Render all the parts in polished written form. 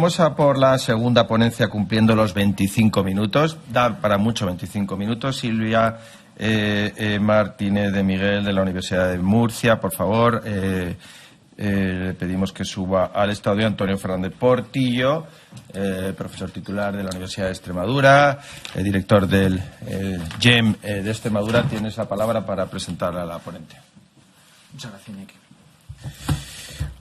Vamos a por la segunda ponencia cumpliendo los 25 minutos. Da para mucho 25 minutos. Silvia Martínez de Miguel de la Universidad de Murcia, por favor. Le pedimos que suba al estadio Antonio Fernández Portillo, profesor titular de la Universidad de Extremadura, director del GEM de Extremadura. Tienes la palabra para presentar a la ponente. Muchas gracias, Iñaki.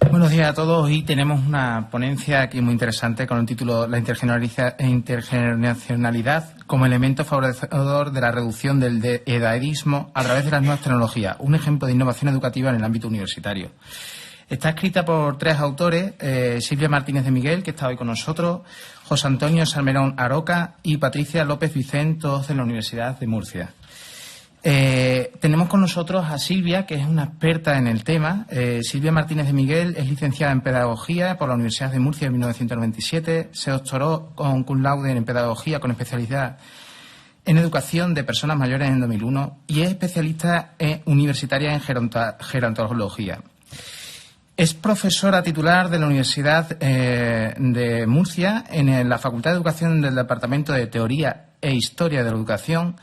Buenos días a todos. Hoy tenemos una ponencia aquí muy interesante con el título La intergeneracionalidad como elemento favorecedor de la reducción del edadismo a través de las nuevas tecnologías. Un ejemplo de innovación educativa en el ámbito universitario. Está escrita por tres autores, Silvia Martínez de Miguel, que está hoy con nosotros, José Antonio Salmerón Aroca y Patricia López Vicente, todos de la Universidad de Murcia. Tenemos con nosotros a Silvia, que es una experta en el tema. Silvia Martínez de Miguel es licenciada en Pedagogía por la Universidad de Murcia en 1997. Se doctoró con cum laude en Pedagogía con especialidad en Educación de Personas Mayores en 2001 y es especialista universitaria en gerontología. Es profesora titular de la Universidad de Murcia en la Facultad de Educación del Departamento de Teoría e Historia de la Educación,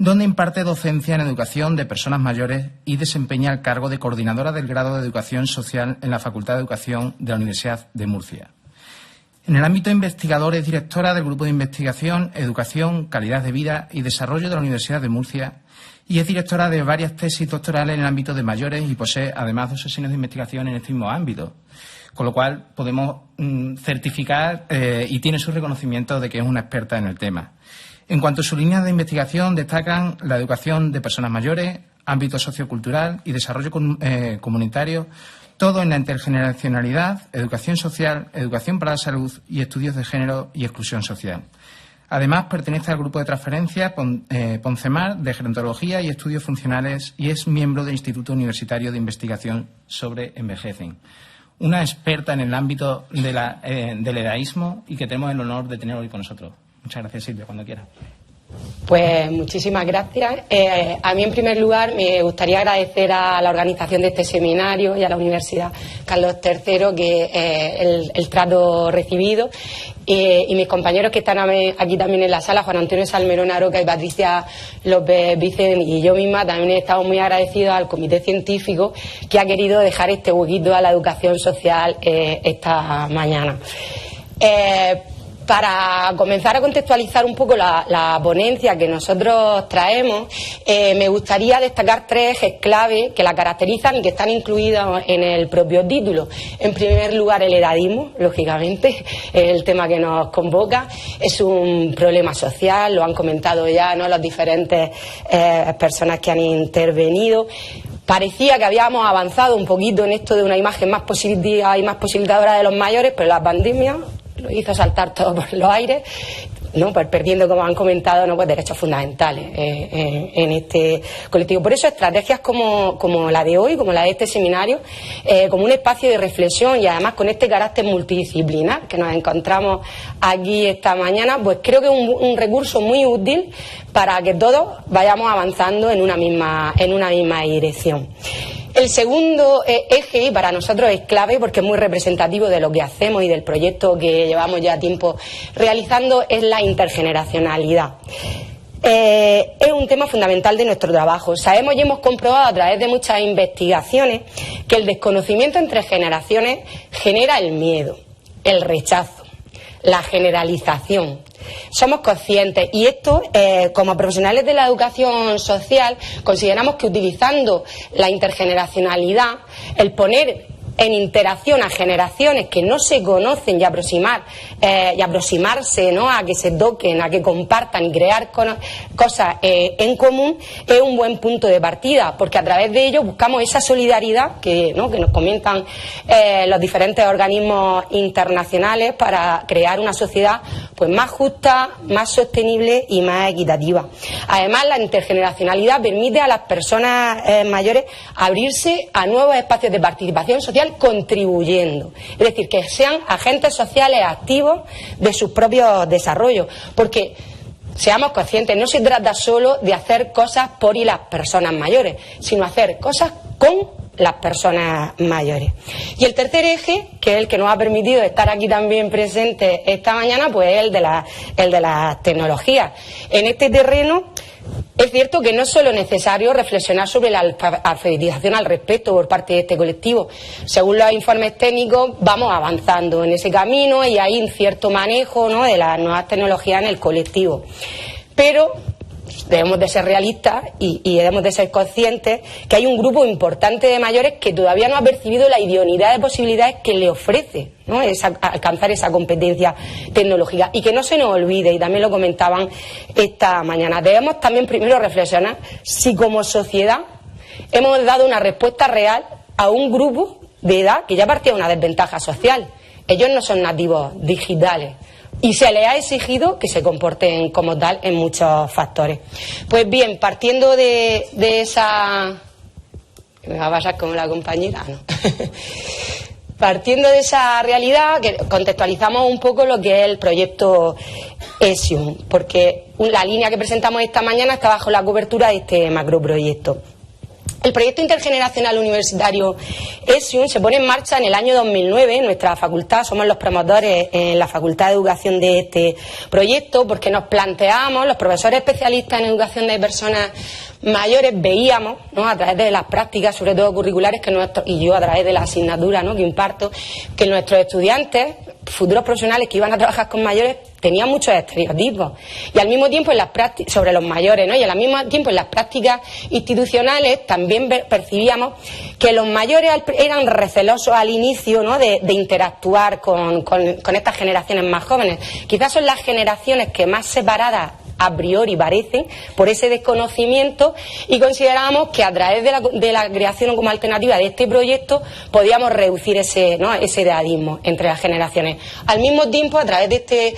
donde imparte docencia en educación de personas mayores y desempeña el cargo de coordinadora del grado de Educación Social en la Facultad de Educación de la Universidad de Murcia. En el ámbito investigador es directora del Grupo de Investigación, Educación, Calidad de Vida y Desarrollo de la Universidad de Murcia y es directora de varias tesis doctorales en el ámbito de mayores y posee además 2 sesiones de investigación en este mismo ámbito. Con lo cual podemos certificar y tiene su reconocimiento de que es una experta en el tema. En cuanto a sus líneas de investigación, destacan la educación de personas mayores, ámbito sociocultural y desarrollo comunitario, todo en la intergeneracionalidad, educación social, educación para la salud y estudios de género y exclusión social. Además, pertenece al grupo de transferencia Poncemar de Gerontología y Estudios Funcionales y es miembro del Instituto Universitario de Investigación sobre Envejecen. Una experta en el ámbito del edadismo y que tenemos el honor de tener hoy con nosotros. Muchas gracias, Silvia, cuando quiera. Pues muchísimas gracias. A mí, en primer lugar, me gustaría agradecer a la organización de este seminario y a la Universidad Carlos III el trato recibido. Y mis compañeros que están aquí también en la sala, Juan Antonio Salmerón Aroca y Patricia López Vicente y yo misma, también estamos muy agradecidos al comité científico que ha querido dejar este huequito a la educación social esta mañana. Para comenzar a contextualizar un poco la ponencia que nosotros traemos, me gustaría destacar 3 ejes clave que la caracterizan y que están incluidos en el propio título. En primer lugar, el edadismo, lógicamente, es el tema que nos convoca. Es un problema social, lo han comentado ya, ¿no?, las diferentes personas que han intervenido. Parecía que habíamos avanzado un poquito en esto de una imagen más positiva y más posibilitadora de los mayores, pero la pandemia lo hizo saltar todo por los aires, ¿no?, pues perdiendo, como han comentado, ¿no?, pues derechos fundamentales en este colectivo. Por eso estrategias como la de hoy, como la de este seminario, como un espacio de reflexión y además con este carácter multidisciplinar que nos encontramos aquí esta mañana, pues creo que es un recurso muy útil para que todos vayamos avanzando en una misma dirección. El segundo eje, y para nosotros es clave porque es muy representativo de lo que hacemos y del proyecto que llevamos ya tiempo realizando, es la intergeneracionalidad. Es un tema fundamental de nuestro trabajo. Sabemos y hemos comprobado a través de muchas investigaciones que el desconocimiento entre generaciones genera el miedo, el rechazo, la generalización. Somos conscientes y esto, como profesionales de la educación social, consideramos que utilizando la intergeneracionalidad, el poner en interacción a generaciones que no se conocen y aproximarse, ¿no?, a que se toquen, a que compartan y crear cosas en común, es un buen punto de partida, porque a través de ello buscamos esa solidaridad que nos comentan los diferentes organismos internacionales para crear una sociedad pues más justa, más sostenible y más equitativa. Además, la intergeneracionalidad permite a las personas mayores abrirse a nuevos espacios de participación social contribuyendo, es decir, que sean agentes sociales activos de sus propios desarrollos, porque seamos conscientes, no se trata solo de hacer cosas por y las personas mayores, sino hacer cosas con las personas mayores. Y el tercer eje, que es el que nos ha permitido estar aquí también presentes esta mañana, pues es el de las tecnologías. En este terreno es cierto que no es solo necesario reflexionar sobre la alfabetización al respecto por parte de este colectivo. Según los informes técnicos, vamos avanzando en ese camino y hay un cierto manejo, ¿no?, de las nuevas tecnologías en el colectivo. Pero debemos de ser realistas y debemos de ser conscientes que hay un grupo importante de mayores que todavía no ha percibido la idoneidad de posibilidades que le ofrece, ¿no?, alcanzar esa competencia tecnológica. Y que no se nos olvide, y también lo comentaban esta mañana, debemos también primero reflexionar si como sociedad hemos dado una respuesta real a un grupo de edad que ya partía de una desventaja social. Ellos no son nativos digitales y se les ha exigido que se comporten como tal en muchos factores. Pues bien, partiendo de esa... ¿Me va a pasar como la compañera? No. Partiendo de esa realidad, que contextualizamos un poco lo que es el proyecto ESIUM, porque la línea que presentamos esta mañana está bajo la cobertura de este macroproyecto. El proyecto intergeneracional universitario ESIUM se pone en marcha en el año 2009 en nuestra facultad. Somos los promotores en la Facultad de Educación de este proyecto porque nos planteamos, los profesores especialistas en educación de personas mayores, veíamos, ¿no?, a través de las prácticas, sobre todo curriculares, y yo a través de la asignatura, ¿no?, que imparto, que nuestros estudiantes, futuros profesionales que iban a trabajar con mayores, tenían muchos estereotipos. Y al mismo tiempo sobre los mayores, ¿no?, y al mismo tiempo en las prácticas institucionales también percibíamos que los mayores eran recelosos al inicio, ¿no?, de interactuar con estas generaciones más jóvenes. Quizás son las generaciones que más separadas a priori parecen por ese desconocimiento, y considerábamos que a través de la creación como alternativa de este proyecto podíamos reducir ese edadismo entre las generaciones. Al mismo tiempo, a través de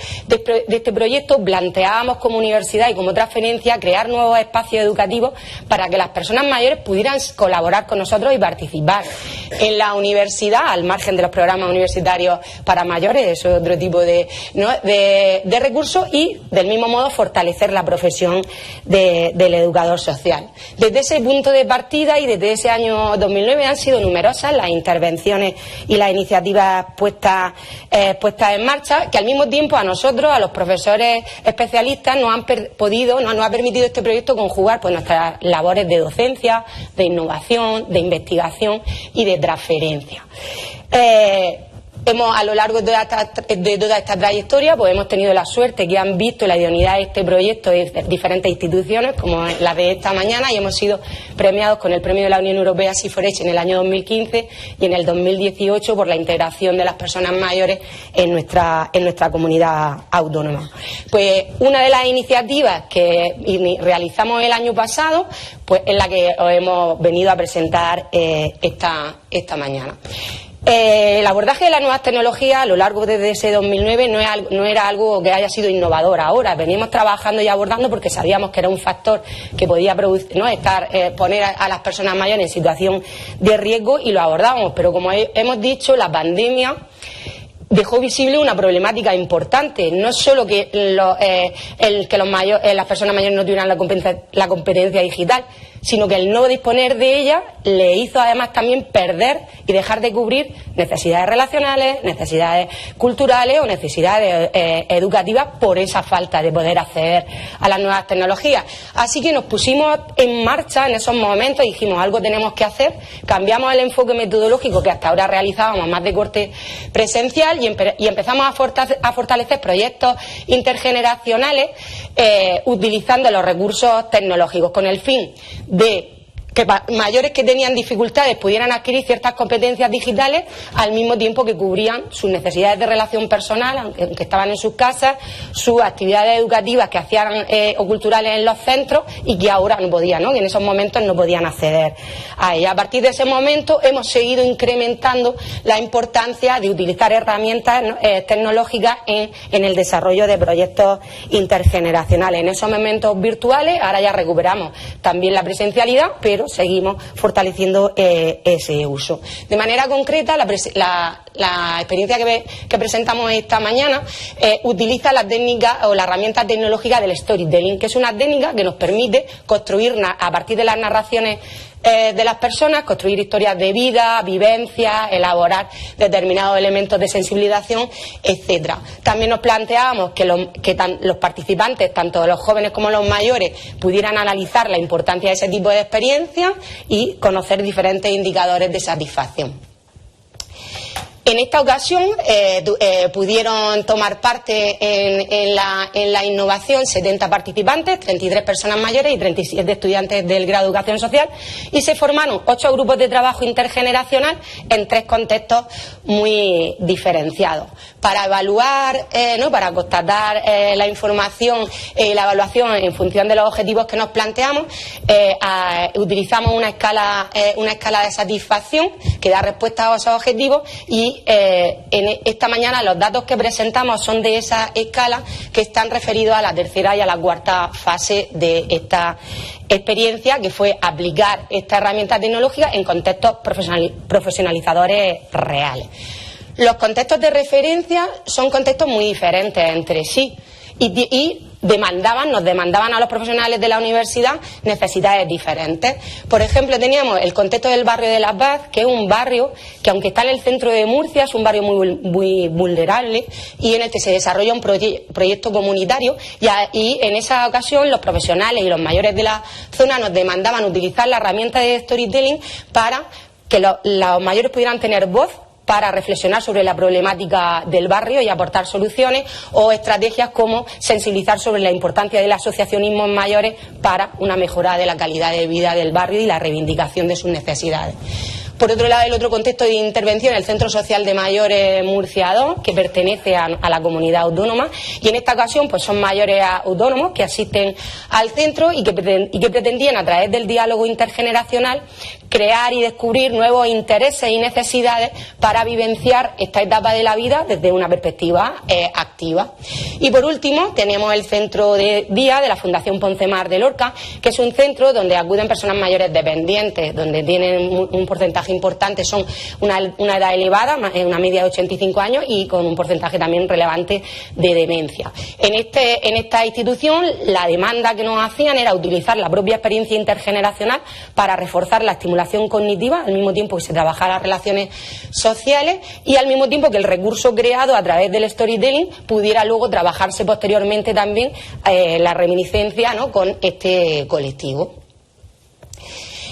este proyecto planteábamos como universidad y como transferencia crear nuevos espacios educativos para que las personas mayores pudieran colaborar con nosotros y participar en la universidad al margen de los programas universitarios para mayores. Eso es otro tipo de recursos, y del mismo modo fortalecer la profesión del educador social. Desde ese punto de partida y desde ese año 2009 han sido numerosas las intervenciones y las iniciativas puestas en marcha, que al mismo tiempo a nosotros, a los profesores especialistas, nos ha permitido este proyecto conjugar pues nuestras labores de docencia, de innovación, de investigación y de transferencia. A lo largo de toda esta trayectoria, pues hemos tenido la suerte que han visto la idoneidad de este proyecto de diferentes instituciones, como la de esta mañana, y hemos sido premiados con el premio de la Unión Europea SIFORECH en el año 2015 y en el 2018 por la integración de las personas mayores en nuestra comunidad autónoma. Pues una de las iniciativas que realizamos el año pasado, pues es la que os hemos venido a presentar esta mañana. El abordaje de las nuevas tecnologías a lo largo desde ese 2009 no era algo que haya sido innovador ahora. Veníamos trabajando y abordando porque sabíamos que era un factor que podía producir, ¿no?, poner a las personas mayores en situación de riesgo, y lo abordábamos. Pero como hemos dicho, la pandemia dejó visible una problemática importante. No solo que las personas mayores no tuvieran la competencia digital, sino que el no disponer de ella le hizo además también perder y dejar de cubrir necesidades relacionales, necesidades culturales o necesidades educativas por esa falta de poder acceder a las nuevas tecnologías. Así que nos pusimos en marcha en esos momentos y dijimos, algo tenemos que hacer. Cambiamos el enfoque metodológico que hasta ahora realizábamos más de corte presencial y empezamos a fortalecer proyectos intergeneracionales utilizando los recursos tecnológicos con el fin de que mayores que tenían dificultades pudieran adquirir ciertas competencias digitales al mismo tiempo que cubrían sus necesidades de relación personal, aunque estaban en sus casas, sus actividades educativas que hacían o culturales en los centros y que ahora no podían, ¿no?, que en esos momentos no podían acceder a ellas. A partir de ese momento hemos seguido incrementando la importancia de utilizar herramientas tecnológicas en el desarrollo de proyectos intergeneracionales. En esos momentos virtuales ahora ya recuperamos también la presencialidad, pero seguimos fortaleciendo ese uso. De manera concreta, la experiencia que presentamos esta mañana utiliza la técnica o la herramienta tecnológica del storytelling, que es una técnica que nos permite construir a partir de las narraciones de las personas, construir historias de vida, vivencias, elaborar determinados elementos de sensibilización, etcétera. También nos planteábamos que los participantes, tanto los jóvenes como los mayores, pudieran analizar la importancia de ese tipo de experiencias y conocer diferentes indicadores de satisfacción. En esta ocasión pudieron tomar parte en la innovación 70 participantes, 33 personas mayores y 37 estudiantes del grado de Educación Social, y se formaron 8 grupos de trabajo intergeneracional en 3 contextos muy diferenciados. Para evaluar, para constatar la información y la evaluación en función de los objetivos que nos planteamos, utilizamos una escala de satisfacción que da respuesta a esos objetivos y esta mañana los datos que presentamos son de esa escala que están referidos a la tercera y a la cuarta fase de esta experiencia, que fue aplicar esta herramienta tecnológica en contextos profesionalizadores reales. Los contextos de referencia son contextos muy diferentes entre sí y nos demandaban a los profesionales de la universidad necesidades diferentes. Por ejemplo, teníamos el contexto del barrio de La Paz, que es un barrio que, aunque está en el centro de Murcia, es un barrio muy vulnerable y en el que se desarrolla un proyecto comunitario, y en esa ocasión los profesionales y los mayores de la zona nos demandaban utilizar la herramienta de storytelling para que los mayores pudieran tener voz para reflexionar sobre la problemática del barrio y aportar soluciones, o estrategias como sensibilizar sobre la importancia del asociacionismo en mayores para una mejora de la calidad de vida del barrio y la reivindicación de sus necesidades. Por otro lado, el otro contexto de intervención, el Centro Social de Mayores Murcia 2, que pertenece a la comunidad autónoma, y en esta ocasión pues son mayores autónomos que asisten al centro y que pretendían, a través del diálogo intergeneracional, crear y descubrir nuevos intereses y necesidades para vivenciar esta etapa de la vida desde una perspectiva activa. Y por último, tenemos el centro de día de la Fundación Poncemar de Lorca, que es un centro donde acuden personas mayores dependientes, donde tienen un porcentaje importante, son una edad elevada, una media de 85 años, y con un porcentaje también relevante de demencia. En esta institución, la demanda que nos hacían era utilizar la propia experiencia intergeneracional para reforzar la estimulación cognitiva, al mismo tiempo que se trabajara las relaciones sociales y al mismo tiempo que el recurso creado a través del storytelling pudiera luego trabajarse posteriormente también la reminiscencia, ¿no?, con este colectivo.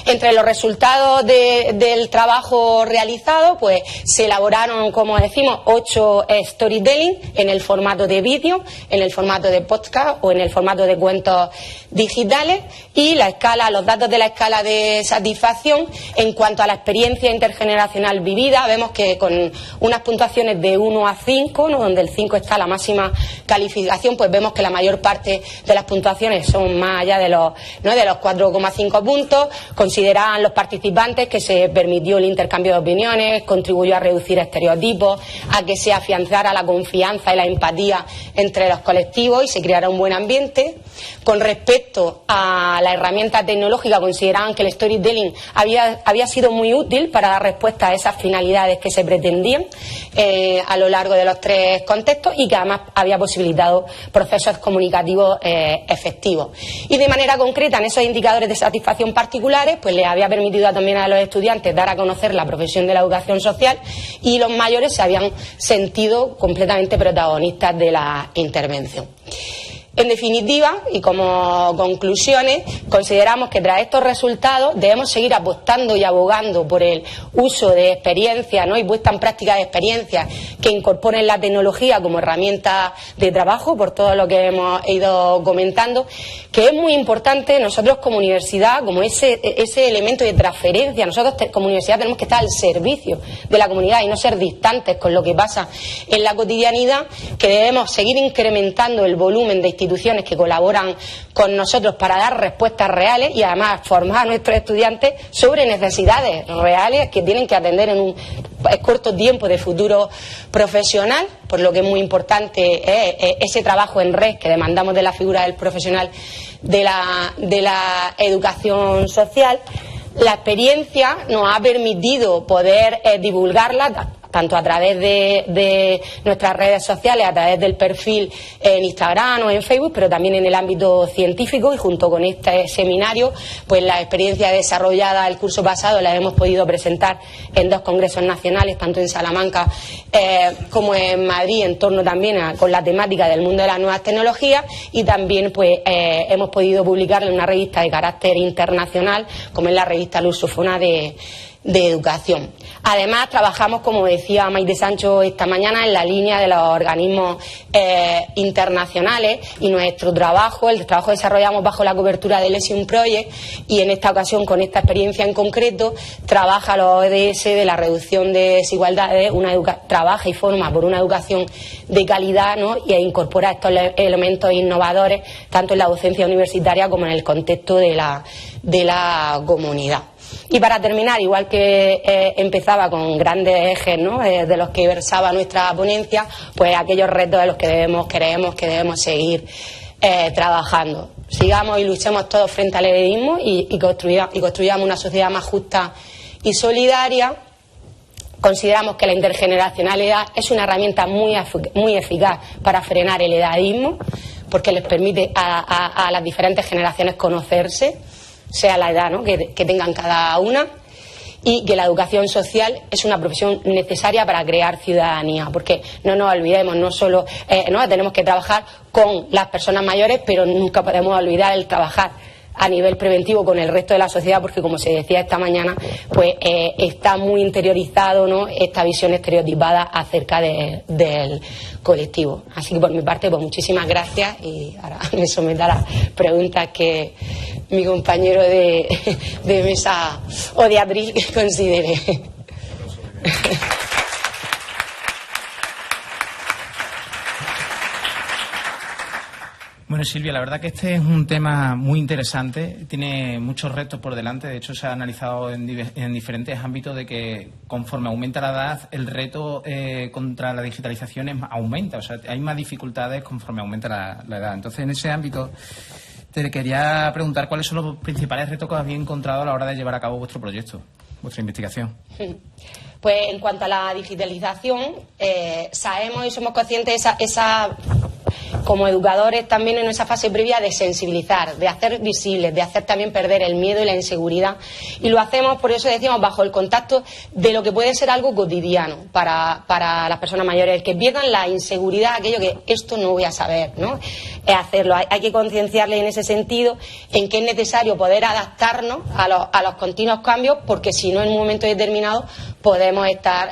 Entre los resultados del trabajo realizado, pues se elaboraron, como decimos, 8 storytelling en el formato de vídeo, en el formato de podcast o en el formato de cuentos digitales, y los datos de la escala de satisfacción en cuanto a la experiencia intergeneracional vivida, vemos que con unas puntuaciones de 1 a 5, ¿no?, donde el 5 está la máxima calificación, pues vemos que la mayor parte de las puntuaciones son más allá de los 4,5 puntos. Consideraban los participantes que se permitió el intercambio de opiniones, contribuyó a reducir estereotipos, a que se afianzara la confianza y la empatía entre los colectivos y se creara un buen ambiente. Con respecto a la herramienta tecnológica, consideraban que el storytelling había sido muy útil para dar respuesta a esas finalidades que se pretendían a lo largo de los 3 contextos, y que además había posibilitado procesos comunicativos efectivos. Y de manera concreta, en esos indicadores de satisfacción particulares, pues les había permitido también a los estudiantes dar a conocer la profesión de la educación social, y los mayores se habían sentido completamente protagonistas de la intervención. En definitiva, y como conclusiones, consideramos que tras estos resultados debemos seguir apostando y abogando por el uso de experiencias, ¿no?, y puesta en práctica de experiencias que incorporen la tecnología como herramienta de trabajo, por todo lo que hemos ido comentando, que es muy importante nosotros como universidad, como ese elemento de transferencia. Nosotros como universidad tenemos que estar al servicio de la comunidad y no ser distantes con lo que pasa en la cotidianidad, que debemos seguir incrementando el volumen de instituciones que colaboran con nosotros para dar respuestas reales y además formar a nuestros estudiantes sobre necesidades reales que tienen que atender en un corto tiempo de futuro profesional, por lo que es muy importante ese trabajo en red que demandamos de la figura del profesional de la educación social. La experiencia nos ha permitido poder divulgarla tanto a través de nuestras redes sociales, a través del perfil en Instagram o en Facebook, pero también en el ámbito científico, y junto con este seminario, pues la experiencia desarrollada el curso pasado la hemos podido presentar en 2 congresos nacionales, tanto en Salamanca como en Madrid, en torno también con la temática del mundo de las nuevas tecnologías, y también pues hemos podido publicarlo en una revista de carácter internacional, como es la revista Lusófona de educación. Además, trabajamos, como decía Maite Sancho esta mañana, en la línea de los organismos internacionales, y nuestro trabajo, el trabajo que desarrollamos bajo la cobertura del ESIUM Project, y en esta ocasión, con esta experiencia en concreto, trabaja los ODS de la reducción de desigualdades, trabaja y forma por una educación de calidad, ¿no?, y incorpora estos elementos innovadores tanto en la docencia universitaria como en el contexto de la comunidad. Y para terminar, igual que empezaba con grandes ejes, ¿no?, de los que versaba nuestra ponencia, pues aquellos retos de los que creemos que debemos seguir trabajando. Sigamos y luchemos todos frente al heredismo y construyamos una sociedad más justa y solidaria. Consideramos que la intergeneracionalidad es una herramienta muy eficaz para frenar el edadismo, porque les permite a las diferentes generaciones conocerse, sea la edad, ¿no?, que tengan cada una, y que la educación social es una profesión necesaria para crear ciudadanía, porque no nos olvidemos, no solo tenemos que trabajar con las personas mayores, pero nunca podemos olvidar el trabajar a nivel preventivo con el resto de la sociedad, porque, como se decía esta mañana, pues está muy interiorizado, ¿no?, esta visión estereotipada acerca del colectivo. Así que, por mi parte, pues muchísimas gracias, y ahora me someto a las preguntas que mi compañero de mesa o de atril considere. Bueno, Silvia, la verdad que este es un tema muy interesante, tiene muchos retos por delante. De hecho, se ha analizado en diferentes ámbitos de que conforme aumenta la edad, el reto contra la digitalización aumenta. O sea, hay más dificultades conforme aumenta la edad. Entonces, en ese ámbito, te quería preguntar cuáles son los principales retos que habéis encontrado a la hora de llevar a cabo vuestro proyecto, vuestra investigación. Pues en cuanto a la digitalización, sabemos y somos conscientes de esa como educadores también en esa fase previa de sensibilizar, de hacer visibles, de hacer también perder el miedo y la inseguridad. Y lo hacemos, por eso decíamos, bajo el contacto de lo que puede ser algo cotidiano para las personas mayores, el que pierdan la inseguridad, aquello que esto no voy a saber, ¿no? Es hacerlo. Hay que concienciarles en ese sentido en que es necesario poder adaptarnos a los continuos cambios, porque si no, en un momento determinado podemos estar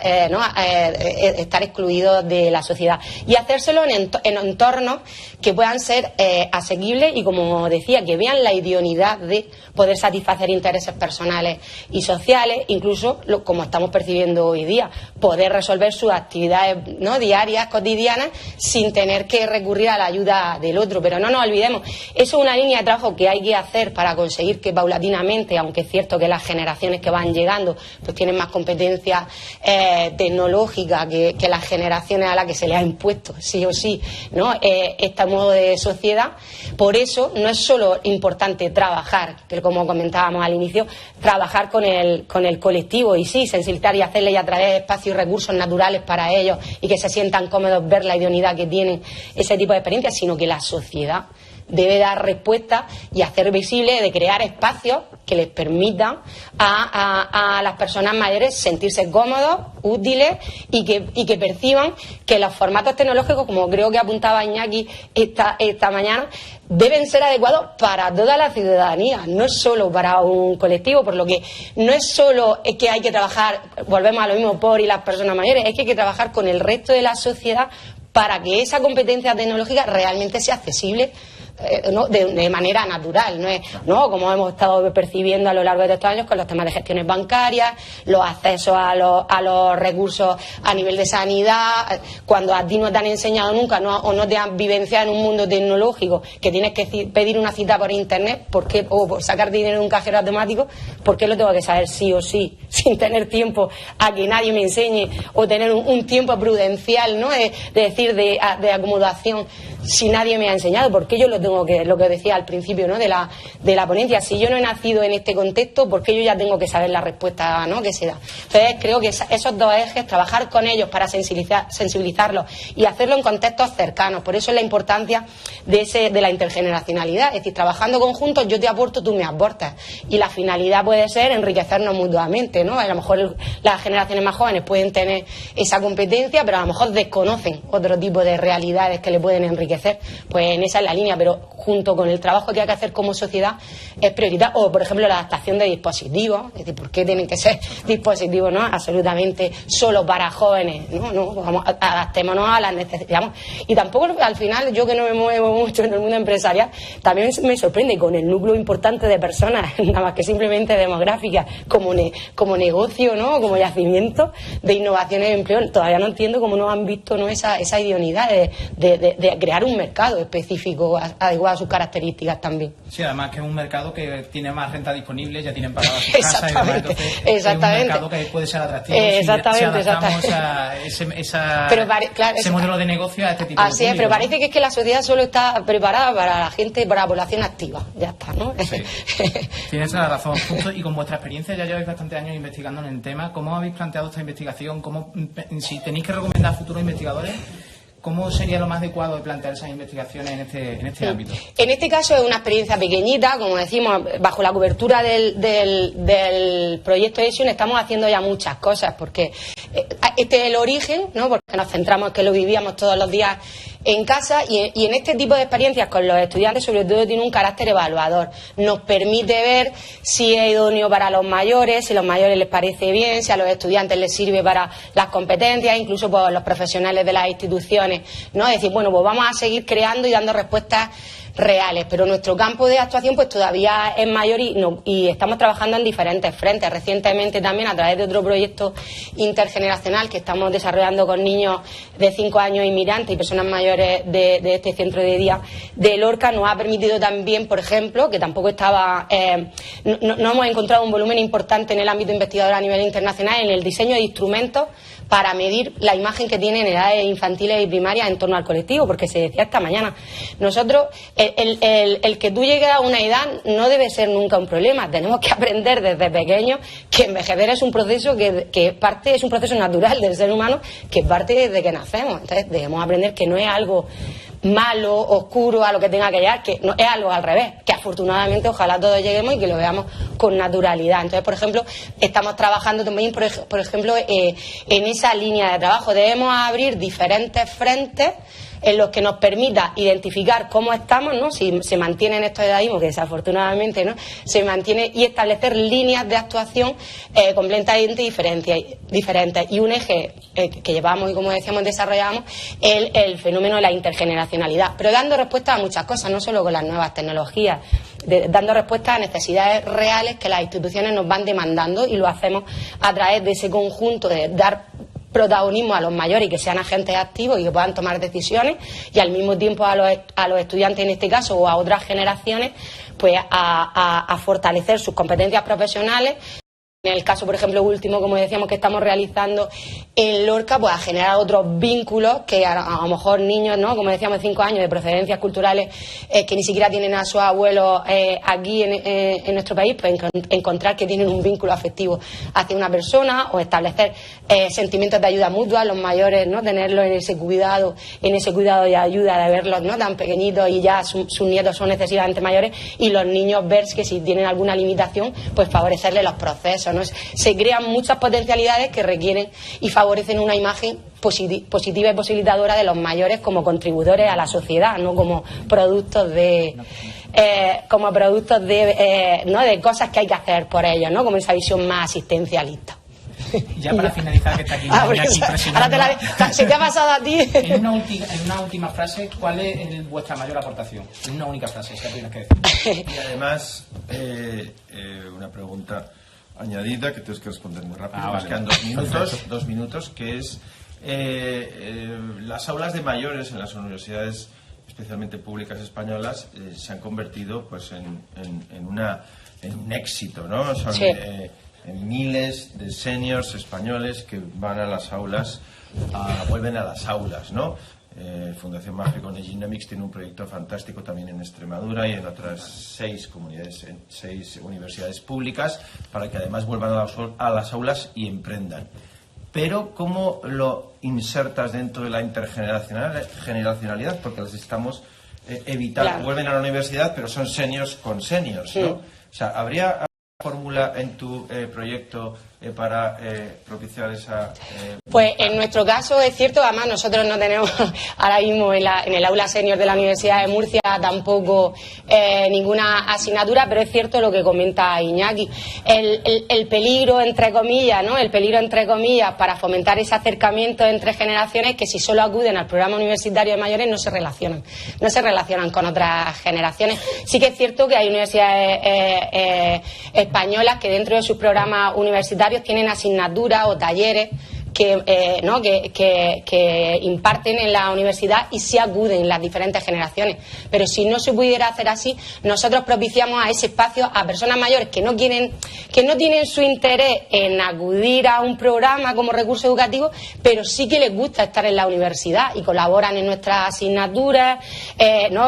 excluidos de la sociedad, y hacérselo en entornos que puedan ser asequibles y, como decía, que vean la idoneidad de poder satisfacer intereses personales y sociales, incluso como estamos percibiendo hoy día, poder resolver sus actividades, ¿no?, diarias, cotidianas, sin tener que recurrir a la ayuda del otro. Pero no nos olvidemos, eso es una línea de trabajo que hay que hacer para conseguir que paulatinamente, aunque es cierto que las generaciones que van llegando pues tienen más competencia tecnológica que las generaciones a las que se les ha impuesto sí o sí, ¿no?, este modo de sociedad. Por eso no es solo importante trabajar, que como comentábamos al inicio, trabajar con el colectivo, y sí, sensibilizar y hacerle a través de espacios y recursos naturales para ellos, y que se sientan cómodos ver la idoneidad que tienen ese tipo de experiencias, sino que la sociedad debe dar respuesta y hacer visible, de crear espacios que les permitan a las personas mayores sentirse cómodos, útiles, y que perciban que los formatos tecnológicos, como creo que apuntaba Iñaki esta mañana, deben ser adecuados para toda la ciudadanía, no es solo para un colectivo, por lo que no es solo que hay que trabajar, volvemos a lo mismo, por y las personas mayores, es que hay que trabajar con el resto de la sociedad para que esa competencia tecnológica realmente sea accesible, de manera natural, no como hemos estado percibiendo a lo largo de estos años con los temas de gestiones bancarias, los accesos a los recursos a nivel de sanidad, cuando a ti no te han enseñado nunca, o no te han vivenciado en un mundo tecnológico que tienes que pedir una cita por internet, o por sacar dinero en un cajero automático, ¿por qué lo tengo que saber sí o sí, sin tener tiempo a que nadie me enseñe, o tener un tiempo prudencial, ¿no?, de acomodación si nadie me ha enseñado? ¿Por qué yo lo tengo que, lo que decía al principio, ¿no?, de la ponencia, si yo no he nacido en este contexto, ¿por qué yo ya tengo que saber la respuesta, ¿no?, que se da? Entonces creo que esos dos ejes, trabajar con ellos para sensibilizarlos y hacerlo en contextos cercanos, por eso es la importancia de la intergeneracionalidad, es decir, trabajando conjuntos, yo te aporto, tú me aportas, y la finalidad puede ser enriquecernos mutuamente, ¿no? A lo mejor las generaciones más jóvenes pueden tener esa competencia, pero a lo mejor desconocen otro tipo de realidades que le pueden enriquecer, pues en esa es la línea, pero junto con el trabajo que hay que hacer como sociedad es prioridad. O por ejemplo la adaptación de dispositivos, es decir, ¿por qué tienen que ser dispositivos, no?, absolutamente solo para jóvenes? No, vamos, adaptémonos a las necesidades. Y tampoco al final, yo que no me muevo mucho en el mundo empresarial, también me sorprende con el núcleo importante de personas, nada más que simplemente demográficas, como negocio, ¿no?, como yacimiento de innovaciones de empleo. Todavía no entiendo cómo no han visto, ¿no?, esa idoneidad de crear un mercado específico adecuado a sus características también. Sí, además que es un mercado que tiene más renta disponible, ya tienen pagadas sus casas y demás, entonces exactamente. Es un mercado que puede ser atractivo exactamente, si adaptamos ese modelo de negocio a este tipo de público. Así es, pero parece que es que la sociedad solo está preparada para la gente, para la población activa, ya está, ¿no? Sí. Tienes la razón, justo, y con vuestra experiencia ya lleváis bastantes años investigando en el tema. ¿Cómo habéis planteado esta investigación? Si tenéis que recomendar a futuros investigadores, ¿cómo sería lo más adecuado de plantear esas investigaciones en este ámbito? En este caso es una experiencia pequeñita, como decimos, bajo la cobertura del proyecto ESION estamos haciendo ya muchas cosas, porque este es el origen, ¿no?, porque nos centramos en que lo vivíamos todos los días en casa, y en este tipo de experiencias con los estudiantes sobre todo tiene un carácter evaluador, nos permite ver si es idóneo para los mayores, si a los mayores les parece bien, si a los estudiantes les sirve para las competencias, incluso por los profesionales de las instituciones, ¿no? Es decir, bueno, pues vamos a seguir creando y dando respuestas reales, pero nuestro campo de actuación pues todavía es mayor y estamos trabajando en diferentes frentes. Recientemente también, a través de otro proyecto intergeneracional que estamos desarrollando con niños de 5 años inmigrantes y personas mayores de este centro de día de Lorca, nos ha permitido también, por ejemplo, que tampoco estaba no hemos encontrado un volumen importante en el ámbito investigador a nivel internacional, en el diseño de instrumentos para medir la imagen que tienen en edades infantiles y primarias en torno al colectivo, porque se decía esta mañana, nosotros, el que tú llegues a una edad no debe ser nunca un problema, tenemos que aprender desde pequeños que envejecer es un proceso es un proceso natural del ser humano, que parte desde que nacemos. Entonces debemos aprender que no es algo malo, oscuro, a lo que tenga que llegar, que no, es algo al revés, que afortunadamente ojalá todos lleguemos y que lo veamos con naturalidad. Entonces, por ejemplo, estamos trabajando también, por ejemplo, en esa línea de trabajo. Debemos abrir diferentes frentes en los que nos permita identificar cómo estamos, ¿no?, si se mantienen estos edadismos, que desafortunadamente no se mantiene, y establecer líneas de actuación completamente diferentes. Y un eje que llevamos y, como decíamos, desarrollamos el fenómeno de la intergeneracionalidad, pero dando respuesta a muchas cosas, no solo con las nuevas tecnologías, dando respuesta a necesidades reales que las instituciones nos van demandando, y lo hacemos a través de ese conjunto de dar protagonismo a los mayores y que sean agentes activos y que puedan tomar decisiones, y al mismo tiempo a los estudiantes en este caso o a otras generaciones pues a fortalecer sus competencias profesionales. En el caso, por ejemplo, último, como decíamos, que estamos realizando en Lorca, pues a generar otros vínculos que a lo mejor niños, ¿no?, como decíamos, de 5 años, de procedencias culturales que ni siquiera tienen a sus abuelos aquí en nuestro país, pues encontrar que tienen un vínculo afectivo hacia una persona, o establecer sentimientos de ayuda mutua. Los mayores, ¿no?, tenerlos en ese cuidado y ayuda, de verlos, ¿no?, tan pequeñitos, y ya sus nietos son excesivamente mayores, y los niños ver que si tienen alguna limitación, pues favorecerles los procesos, ¿no? Se crean muchas potencialidades que requieren y favorecen una imagen positiva y posibilitadora de los mayores como contribuidores a la sociedad, no como productos de de cosas que hay que hacer por ellos, ¿no?, como esa visión más asistencialista. Ya para finalizar, que está aquí, se te ha pasado a ti. En una última frase, ¿cuál es vuestra mayor aportación? En una única frase, si tienes que decir. Y además, una pregunta añadida que tienes que responder muy rápido. Nos quedan 2 minutos, que es las aulas de mayores en las universidades, especialmente públicas españolas, se han convertido pues en un éxito, ¿no? Son miles de seniors españoles que van a las aulas, vuelven a las aulas, ¿no? Fundación Mágico Genomics tiene un proyecto fantástico también en Extremadura y en otras 6 comunidades, en 6 universidades públicas, para que además vuelvan a las aulas y emprendan. Pero ¿cómo lo insertas dentro de la intergeneracionalidad? Porque les estamos evitando. Claro. Vuelven a la universidad, pero son seniors con seniors, ¿no? O sea, ¿habría fórmula en tu proyecto para propiciar esa...? Pues en nuestro caso es cierto, además nosotros no tenemos ahora mismo en el aula senior de la Universidad de Murcia tampoco ninguna asignatura, pero es cierto lo que comenta Iñaki. El peligro, entre comillas, ¿no? El peligro, entre comillas, para fomentar ese acercamiento entre generaciones, que si solo acuden al programa universitario de mayores no se relacionan con otras generaciones. Sí que es cierto que hay universidades españolas que dentro de sus programas universitarios tienen asignaturas o talleres que imparten en la universidad y sí acuden las diferentes generaciones. Pero si no se pudiera hacer así, nosotros propiciamos a ese espacio a personas mayores que no tienen su interés en acudir a un programa como recurso educativo, pero sí que les gusta estar en la universidad y colaboran en nuestras asignaturas,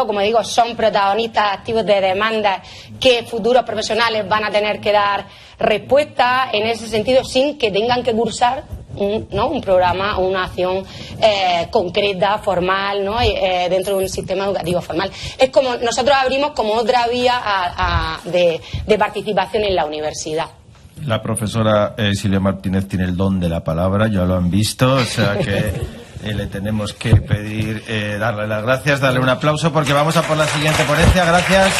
como digo, son protagonistas activos de demandas que futuros profesionales van a tener que dar respuesta en ese sentido sin que tengan que cursar un programa o una acción concreta, formal, ¿no? Dentro de un sistema educativo formal. Es como nosotros abrimos como otra vía de participación en la universidad. La profesora Silvia Martínez tiene el don de la palabra, ya lo han visto, o sea que le tenemos que pedir, darle las gracias, darle un aplauso porque vamos a por la siguiente ponencia. Gracias.